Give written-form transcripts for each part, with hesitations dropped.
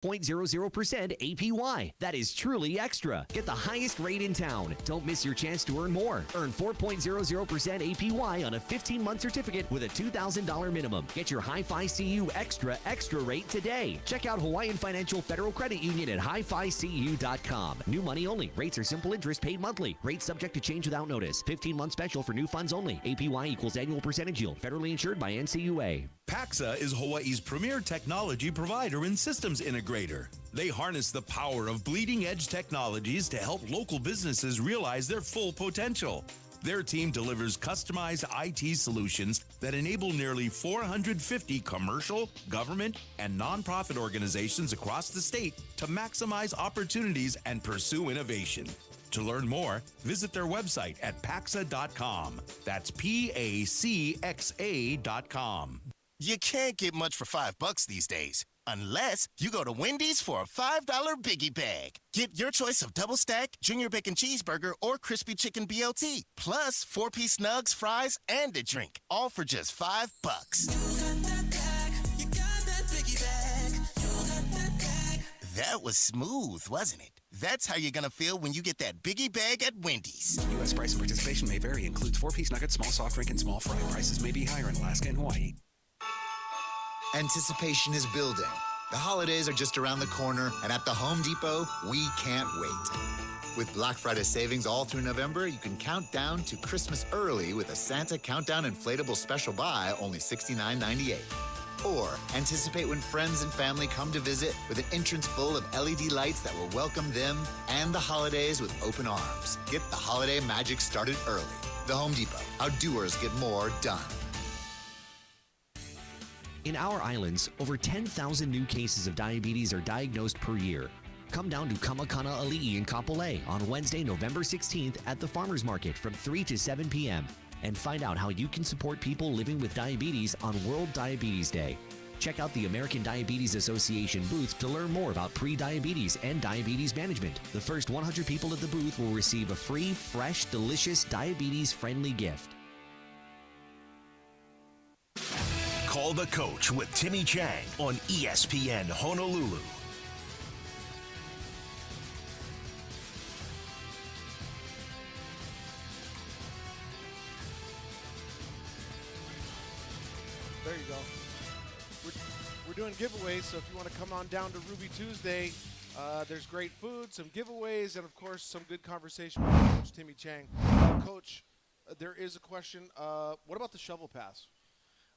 0.00% APY. That is truly extra. Get the highest rate in town. Don't miss your chance to earn more. Earn 4.00% APY on a 15-month certificate with a $2,000 minimum. Get your Hi-Fi CU extra rate today. Check out Hawaiian Financial Federal Credit Union at hificu.com. New money only. Rates are simple interest paid monthly. Rates subject to change without notice. 15-month special for new funds only. APY equals annual percentage yield. Federally insured by NCUA. Pacxa is Hawaii's premier technology provider and systems integrator. They harness the power of bleeding-edge technologies to help local businesses realize their full potential. Their team delivers customized IT solutions that enable nearly 450 commercial, government, and nonprofit organizations across the state to maximize opportunities and pursue innovation. To learn more, visit their website at Pacxa.com. That's PACXA.com. You can't get much for $5 these days, unless you go to Wendy's for a $5 Biggie Bag. Get your choice of double stack, junior bacon cheeseburger, or crispy chicken BLT, plus 4-piece nugs, fries, and a drink, all for just $5. You got that bag. You got that Biggie Bag. You got that bag. That was smooth, wasn't it? That's how you're gonna feel when you get that Biggie Bag at Wendy's. U.S. price and participation may vary. Includes 4-piece nuggets, small soft drink, and small fry. Prices may be higher in Alaska and Hawaii. Anticipation is building. The holidays are just around the corner, and at the Home Depot, we can't wait. With Black Friday savings all through November, you can count down to Christmas early with a Santa Countdown Inflatable Special Buy, only $69.98. Or anticipate when friends and family come to visit with an entrance full of LED lights that will welcome them and the holidays with open arms. Get the holiday magic started early. The Home Depot. How doers get more done. In our islands, over 10,000 new cases of diabetes are diagnosed per year. Come down to Kamakana Ali'i in Kapolei on Wednesday, November 16th at the Farmers Market from 3 to 7 p.m. and find out how you can support people living with diabetes on World Diabetes Day. Check out the American Diabetes Association booth to learn more about pre-diabetes and diabetes management. The first 100 people at the booth will receive a free, fresh, delicious, diabetes-friendly gift. Call the Coach with Timmy Chang on ESPN Honolulu. There you go. We're doing giveaways, so if you want to come on down to Ruby Tuesday, there's great food, some giveaways, and of course some good conversation with Coach Timmy Chang. Coach, there is a question. What about the shovel pass?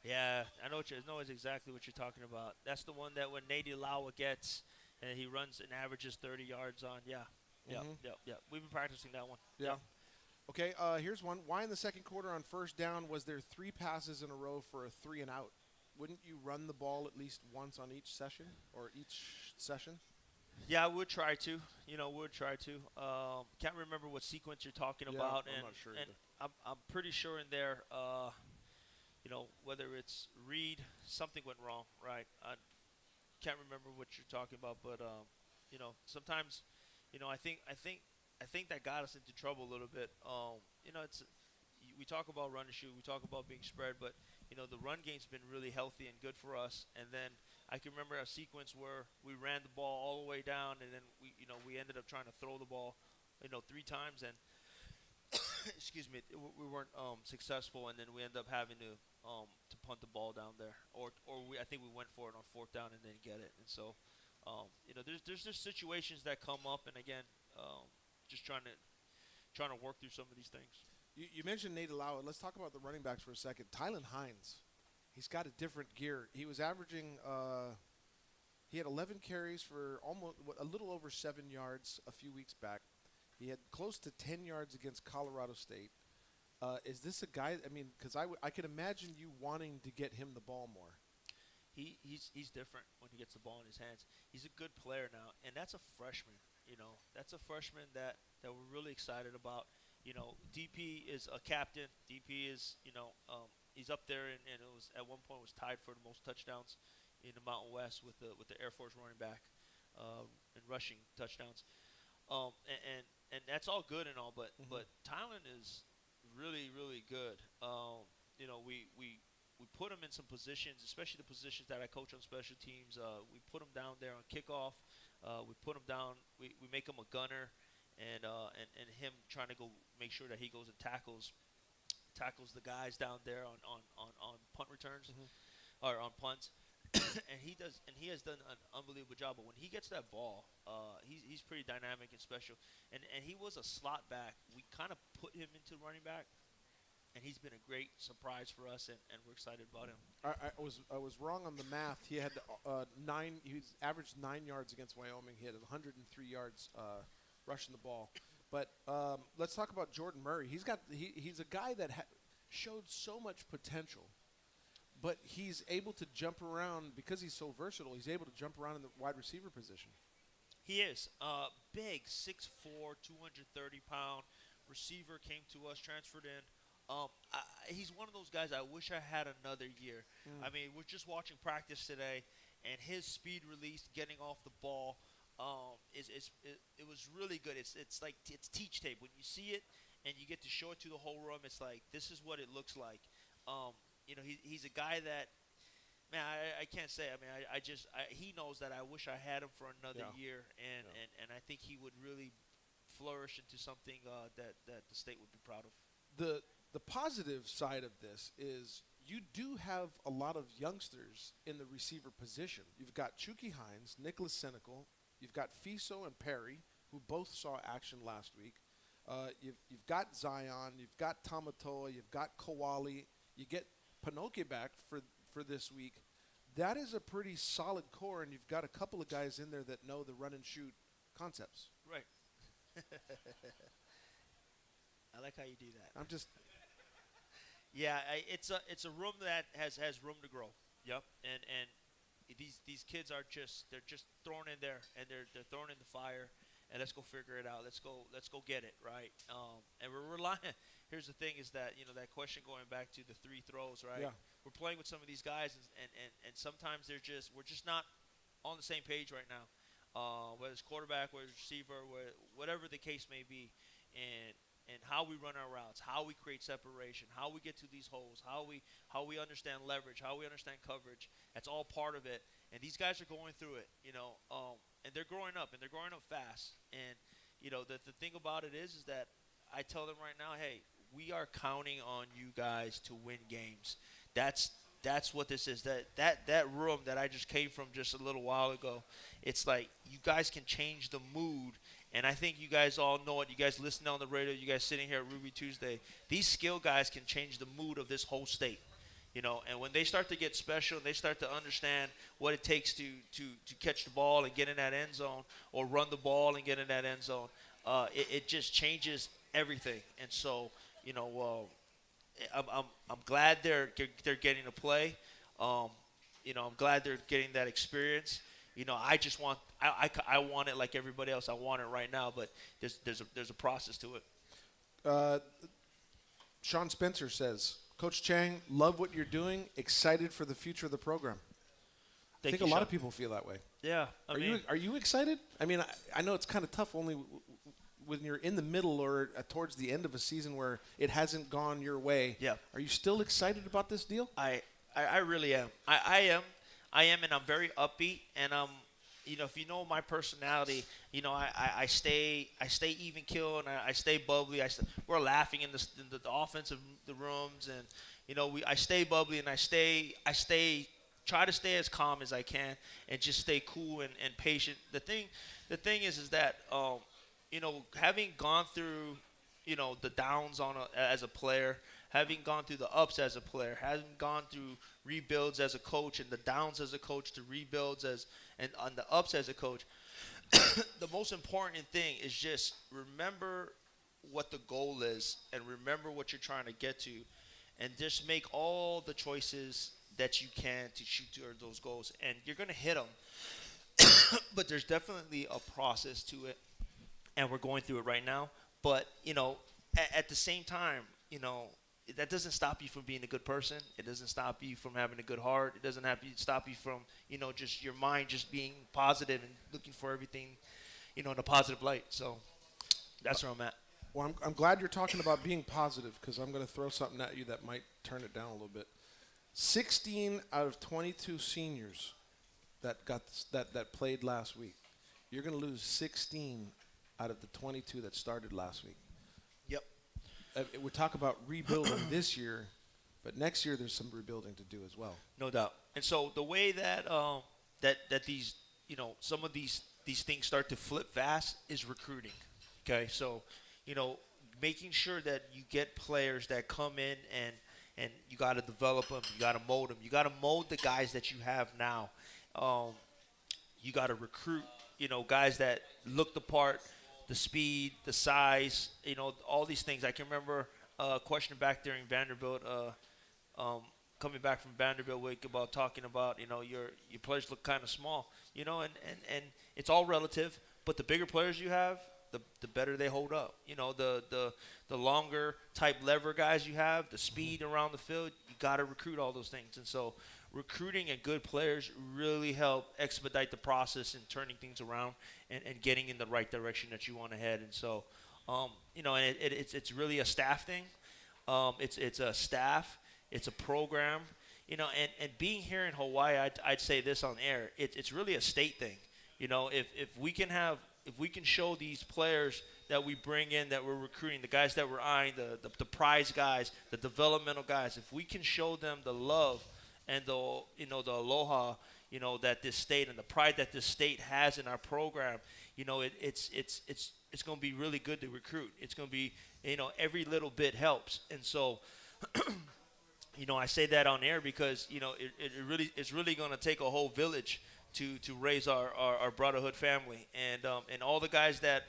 Yeah, I know exactly what you're talking about. That's the one that when Nady Lawa gets, and he runs and averages 30 yards on. Yeah. We've been practicing that one. Yeah. Okay, here's one. Why in the second quarter on first down was there 3 passes in a row for a 3 and out? Wouldn't you run the ball at least once on each session or each session? Yeah, I would try to. Can't remember what sequence you're talking about. I'm not sure either. And I'm pretty sure in there, whether it's read, something went wrong, right? I can't remember what you're talking about, but sometimes, I think that got us into trouble a little bit. We talk about run and shoot, we talk about being spread, but the run game's been really healthy and good for us. And then I can remember a sequence where we ran the ball all the way down, and then we ended up trying to throw the ball, 3 times, and excuse me, we weren't successful, and then we ended up having to punt the ball down there, I think we went for it on 4th down and didn't get it. And so, there's just situations that come up, and again, just trying to work through some of these things. You mentioned Nate Alawa. Let's talk about the running backs for a second. Tylan Hines, he's got a different gear. He was averaging, he had 11 carries for almost a little over 7 yards a few weeks back. He had close to 10 yards against Colorado State. Is this a guy? I mean, because I could imagine you wanting to get him the ball more. He's different when he gets the ball in his hands. He's a good player now, and that's a freshman. That's a freshman that we're really excited about. DP is a captain. DP is he's up there, and it was at one point was tied for the most touchdowns in the Mountain West with the Air Force running back in rushing touchdowns. And that's all good and all, but Tylan is really, really good. We we put them in some positions, especially the positions that I coach on special teams. We put them down there on kickoff. We put him down. We make him a gunner, and him trying to go make sure that he goes and tackles the guys down there on punt returns or on punts. and he has done an unbelievable job. But when he gets that ball, he's pretty dynamic and special. And he was a slot back. We kind of put him into running back, and he's been a great surprise for us, and we're excited about him. I was wrong on the math. He had He's averaged 9 yards against Wyoming. He had 103 yards rushing the ball. But let's talk about Jordan Murray. He's a guy that showed so much potential, but he's able to jump around because he's so versatile. He's able to jump around in the wide receiver position. He is big, 6'4", 230-pound receiver. Came to us, transferred in. He's one of those guys I wish I had another year. I mean, we're just watching practice today, and his speed release, getting off the ball, it was really good. It's like it's teach tape. When you see it and you get to show it to the whole room, it's like this is what it looks like. He's a guy that, man, I can't say. I mean, he knows that I wish I had him for another year, and I think he would really flourish into something that the state would be proud of. The positive side of this is you do have a lot of youngsters in the receiver position. You've got Chucky Hines, Nicholas Senecal, you've got Fiso and Perry, who both saw action last week. You've got Zion, you've got Tamatoa, you've got Kowali. You get Pinoke back for this week. That is a pretty solid core, and you've got a couple of guys in there that know the run and shoot concepts. Right. I like how you do that. I'm just. Yeah, it's a room that has room to grow. Yep. And these kids are they're just thrown in there, and they're thrown in the fire, and let's go figure it out. Let's go get it, right? And we're relying. Here's the thing: is that that question going back to the 3 throws, right? Yeah. We're playing with some of these guys, and sometimes we're just not on the same page right now. Whether it's quarterback, whether it's receiver, whatever the case may be, and how we run our routes, how we create separation, how we get to these holes, how we understand leverage, how we understand coverage. That's all part of it. And these guys are going through it, and they're growing up, and they're growing up fast. And the thing about it is that I tell them right now, hey, we are counting on you guys to win games. That's what this is. That room that I just came from just a little while ago, it's like you guys can change the mood. And I think you guys all know it. You guys listening on the radio, you guys sitting here at Ruby Tuesday, these skill guys can change the mood of this whole state. And when they start to get special and they start to understand what it takes to catch the ball and get in that end zone, or run the ball and get in that end zone, it just changes everything. And so, I'm glad they're getting to play. I'm glad they're getting that experience. I just want I want it like everybody else. I want it right now, but there's a process to it. Sean Spencer says, Coach Chang, love what you're doing. Excited for the future of the program. I think a lot of people feel that way. Yeah. Are you excited? I mean, I know it's kind of tough only when you're in the middle or towards the end of a season where it hasn't gone your way. Yeah. Are you still excited about this deal? I really am. I am, and I'm very upbeat. And if you know my personality, I stay even keel, and I stay bubbly. We're laughing in the offensive the rooms, and I stay bubbly, and I try to stay as calm as I can, and just stay cool and patient. The thing is that having gone through the downs as a player, having gone through the ups as a player, having gone through rebuilds as a coach, and the downs as a coach, to rebuilds and on the ups as a coach, the most important thing is just remember what the goal is, and remember what you're trying to get to, and just make all the choices that you can to shoot toward those goals, and you're going to hit them. But there's definitely a process to it, and we're going through it right now. But at the same time, that doesn't stop you from being a good person. It doesn't stop you from having a good heart. It doesn't stop you from, just your mind just being positive and looking for everything, in a positive light. So that's where I'm at. Well, I'm glad you're talking about being positive, because I'm going to throw something at you that might turn it down a little bit. 16 out of 22 seniors that played last week. You're going to lose 16 out of the 22 that started last week. Yep. We talk about rebuilding this year, but next year there's some rebuilding to do as well. No doubt. And so the way that that these, some of these things start to flip fast is recruiting. Okay, so making sure that you get players that come in and you got to develop them, you got to mold them, you got to mold the guys that you have now. You got to recruit, guys that look the part, the speed, the size, all these things. I can remember a question back during Vanderbilt, coming back from Vanderbilt week about talking about, your players look kind of small, and it's all relative, but the bigger players you have, the better they hold up. The longer type lever guys you have, the speed around the field, you got to recruit all those things. And so recruiting and good players really help expedite the process in turning things around and getting in the right direction that you want to head. And so, and it's really a staff thing. It's a staff. It's a program. And being here in Hawaii, I'd say this on air, it's really a state thing. If we can show these players that we bring in, that we're recruiting, the guys that we're eyeing, the prize guys, the developmental guys, if we can show them the love and the aloha, that this state and the pride that this state has in our program, it's going to be really good to recruit. It's going to be, every little bit helps. And so, I say that on air because, it's really going to take a whole village to raise our brotherhood family, and all the guys that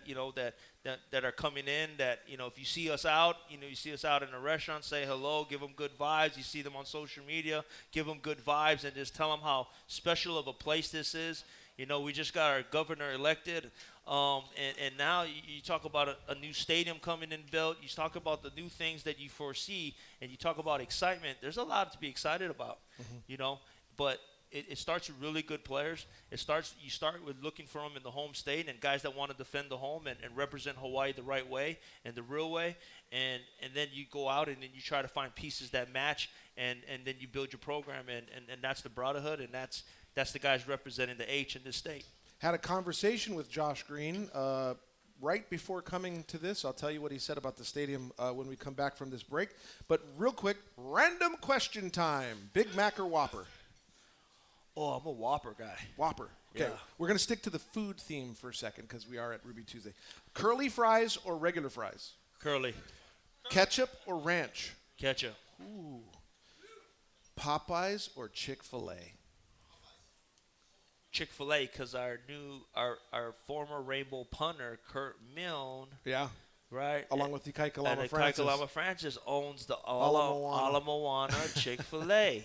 that are coming in, that if you see us out, you see us out in a restaurant, say hello, give them good vibes. You see them on social media, give them good vibes, and just tell them how special of a place this is. We just got our governor elected, and now you talk about a new stadium coming in built. You talk about the new things that you foresee, and you talk about excitement. There's a lot to be excited about, but it starts with really good players. You start with looking for them in the home state and guys that want to defend the home and represent Hawaii the right way and the real way. And then you go out and then you try to find pieces that match, and then you build your program, and that's the brotherhood, and that's the guys representing the H in this state. Had a conversation with Josh Green right before coming to this. I'll tell you what he said about the stadium when we come back from this break. But real quick, random question time. Big Mac or Whopper? Oh, I'm a Whopper guy. Whopper. Okay. Yeah. We're going to stick to the food theme for a second because we are at Ruby Tuesday. Curly fries or regular fries? Curly. Ketchup or ranch? Ketchup. Ooh. Popeyes or Chick-fil-A? Chick-fil-A, because our former Rainbow punter, Kurt Milne. Yeah. Right. Along with the Kaikalama Francis. Kaikalama Francis owns the Ala Moana Chick-fil-A.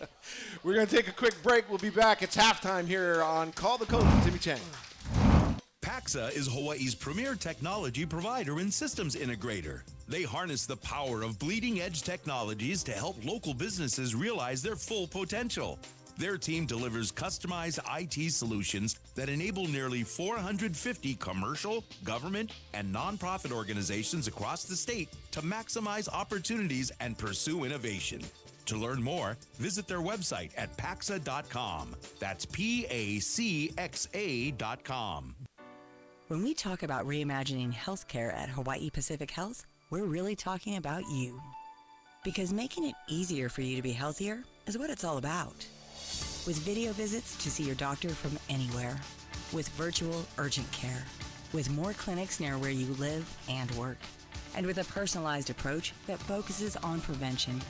We're going to take a quick break. We'll be back. It's halftime here on Call the Coach with Timmy Chang. Pacxa is Hawaii's premier technology provider and systems integrator. They harness the power of bleeding-edge technologies to help local businesses realize their full potential. Their team delivers customized IT solutions that enable nearly 450 commercial, government, and nonprofit organizations across the state to maximize opportunities and pursue innovation. To learn more, visit their website at Pacxa.com. That's PACXA.com. When we talk about reimagining healthcare at Hawaii Pacific Health, we're really talking about you. Because making it easier for you to be healthier is what it's all about. With video visits to see your doctor from anywhere. With virtual urgent care. With more clinics near where you live and work. And with a personalized approach that focuses on prevention.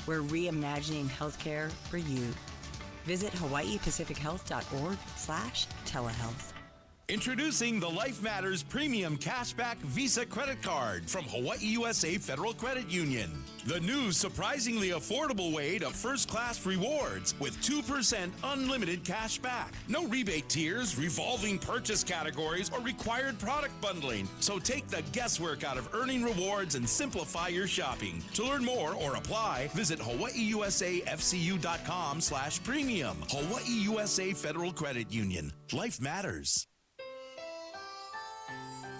We're reimagining healthcare for you. Visit hawaiipacifichealth.org/telehealth. Introducing the Life Matters Premium Cashback Visa Credit Card from Hawaii USA Federal Credit Union. The new surprisingly affordable way to first-class rewards with 2% unlimited cash back. No rebate tiers, revolving purchase categories, or required product bundling. So take the guesswork out of earning rewards and simplify your shopping. To learn more or apply, visit hawaiiusafcu.com/premium. Hawaii USA Federal Credit Union. Life matters.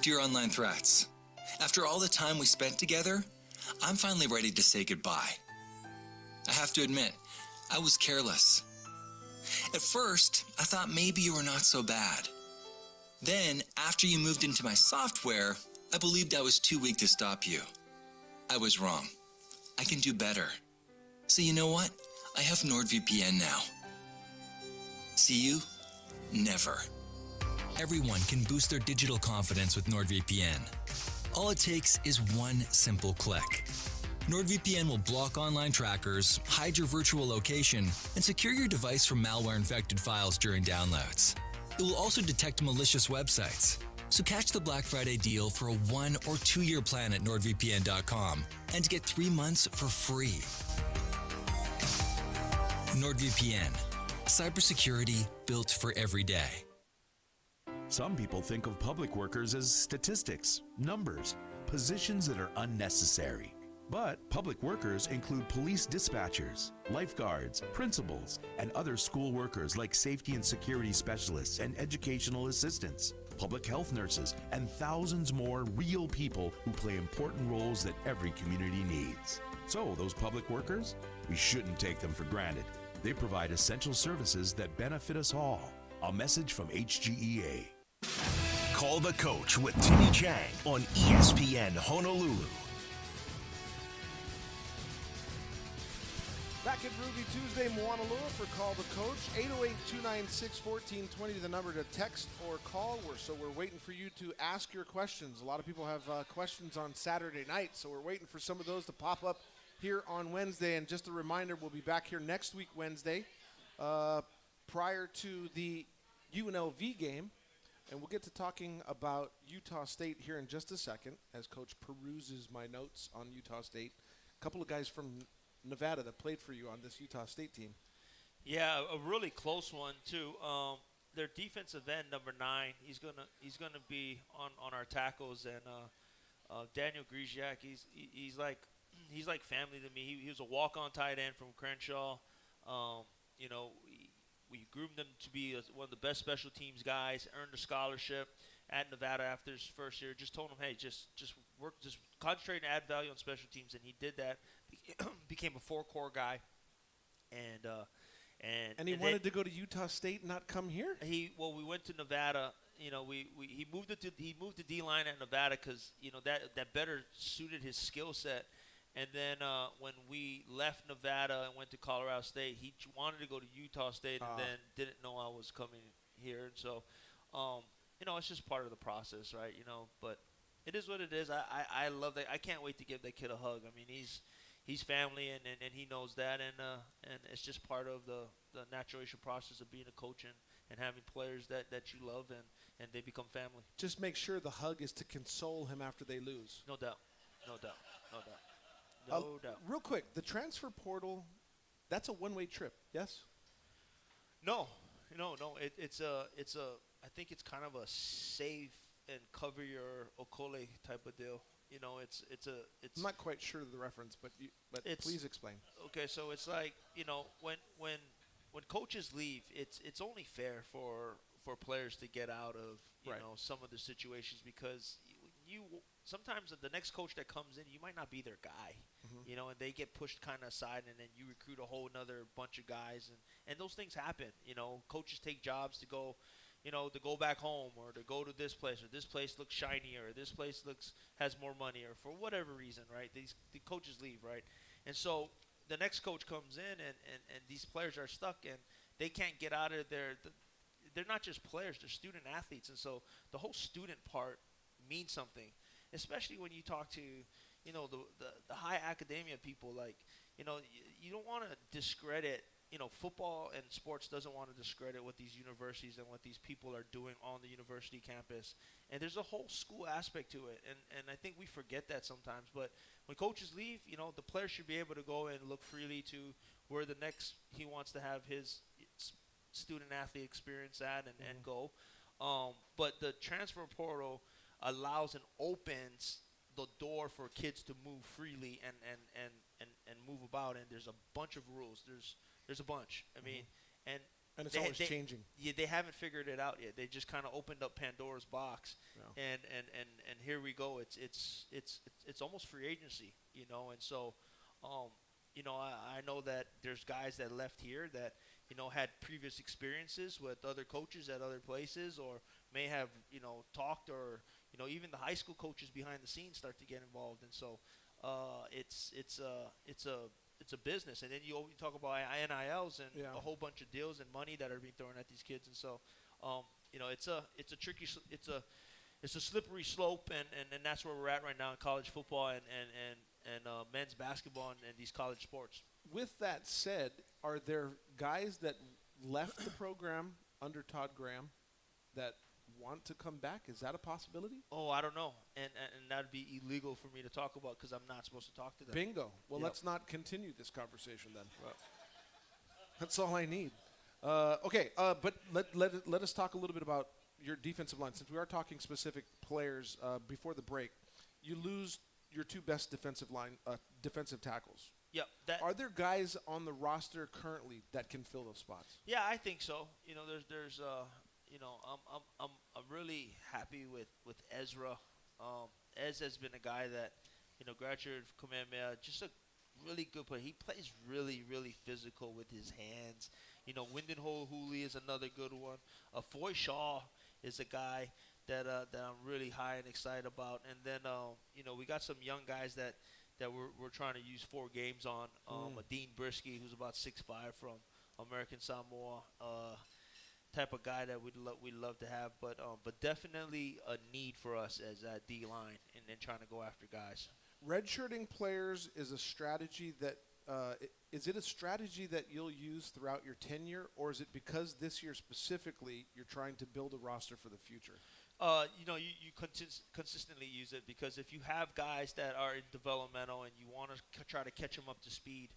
Dear online threats, after all the time we spent together, I'm finally ready to say goodbye. I have to admit, I was careless. At first, I thought maybe you were not so bad. Then, after you moved into my software, I believed I was too weak to stop you. I was wrong. I can do better. So you know what? I have NordVPN now. See you? Never. Everyone can boost their digital confidence with NordVPN. All it takes is one simple click. NordVPN will block online trackers, hide your virtual location, and secure your device from malware-infected files during downloads. It will also detect malicious websites. So catch the Black Friday deal for a 1 or 2 year plan at NordVPN.com and get 3 months for free. NordVPN. Cybersecurity built for every day. Some people think of public workers as statistics, numbers, positions that are unnecessary. But public workers include police dispatchers, lifeguards, principals, and other school workers like safety and security specialists and educational assistants, public health nurses, and thousands more real people who play important roles that every community needs. So those public workers, we shouldn't take them for granted. They provide essential services that benefit us all. A message from HGEA. Call the Coach with Timmy Chang on ESPN Honolulu. Back at Ruby Tuesday, Moanalua for Call the Coach. 808-296-1420 the number to text or call. We're waiting for you to ask your questions. A lot of people have questions on Saturday night, so we're waiting for some of those to pop up here on Wednesday. And just a reminder, we'll be back here next week, Wednesday, prior to the UNLV game. And we'll get to talking about Utah State here in just a second as Coach peruses my notes on Utah State. A couple of guys from Nevada that played for you on this Utah State team. Yeah, a really close one too. Their defensive end, number 9, he's gonna be on our tackles, and Daniel Griziak, he's like family to me. He was a walk-on tight end from Crenshaw. We groomed him to be one of the best special teams guys. Earned a scholarship at Nevada after his first year. Just told him, hey, just work, just concentrate and add value on special teams, and he did that. Became a 4-core guy, and he wanted to go to Utah State and not come here. We went to Nevada. He moved to D-line at Nevada because that better suited his skill set. And then when we left Nevada and went to Colorado State, he wanted to go to Utah State and then didn't know I was coming here. And so, it's just part of the process, right? But it is what it is. I love that. I can't wait to give that kid a hug. I mean, he's family, and he knows that. And it's just part of the maturation process of being a coach and having players that you love and they become family. Just make sure the hug is to console him after they lose. No doubt. Real quick, the transfer portal, that's a one-way trip, yes? No. It's I think it's kind of a save and cover your okole type of deal. It's. I'm not quite sure of the reference, but please explain. Okay, so it's like when coaches leave, it's only fair for players to get out of some of the situations, because you sometimes the next coach that comes in, you might not be their guy, and they get pushed kind of aside, and then you recruit a whole another bunch of guys, and those things happen. Coaches take jobs to go, to go back home, or to go to this place, or this place looks shinier, or this place has more money, or for whatever reason, right? The coaches leave, right? And so the next coach comes in, and these players are stuck, and they can't get out of there. They're not just players, they're student athletes, and so the whole student part means something, especially when you talk to, the high academia people. Like, you don't want to discredit, football and sports doesn't want to discredit what these universities and what these people are doing on the university campus. And there's a whole school aspect to it, and I think we forget that sometimes. But when coaches leave, the player should be able to go and look freely to where the next he wants to have his student athlete experience at and go. But the transfer portal allows and opens the door for kids to move freely and move about, and there's a bunch of rules. There's a bunch. I mean, and it's always changing. Yeah, they haven't figured it out yet. They just kind of opened up Pandora's box, and here we go. It's almost free agency, and so I know that there's guys that left here that, had previous experiences with other coaches at other places, or may have, talked, or, even the high school coaches behind the scenes start to get involved. And so it's a business. And then you talk about NILs and a whole bunch of deals and money that are being thrown at these kids. And so, it's a tricky, it's a slippery slope, and that's where we're at right now in college football and men's basketball and these college sports. With that said, are there guys that left the program under Todd Graham that want to come back? Is that a possibility? Oh, I don't know, and that would be illegal for me to talk about because I'm not supposed to talk to them. Bingo. Well, let's not continue this conversation then. That's all I need. Okay, but let us talk a little bit about your defensive line. Since we are talking specific players before the break, you lose your two best defensive tackles. Yep. Are there guys on the roster currently that can fill those spots? Yeah, I think so. There's I'm really happy with Ezra. Ez has been a guy that, graduated from Kamehameha, just a really good player. He plays really, really physical with his hands. Windenhole Hooley is another good one. Foy Shaw is a guy that I'm really high and excited about. And then, we got some young guys that we're trying to use 4 games on. Dean Brisky, who's about 6'5", from American Samoa, type of guy that we'd love to have. But definitely a need for us as a D-line and trying to go after guys. Redshirting players is a strategy that is it a strategy that you'll use throughout your tenure, or is it because this year specifically you're trying to build a roster for the future? You consistently use it because if you have guys that are in developmental and you want to try to catch them up to speed,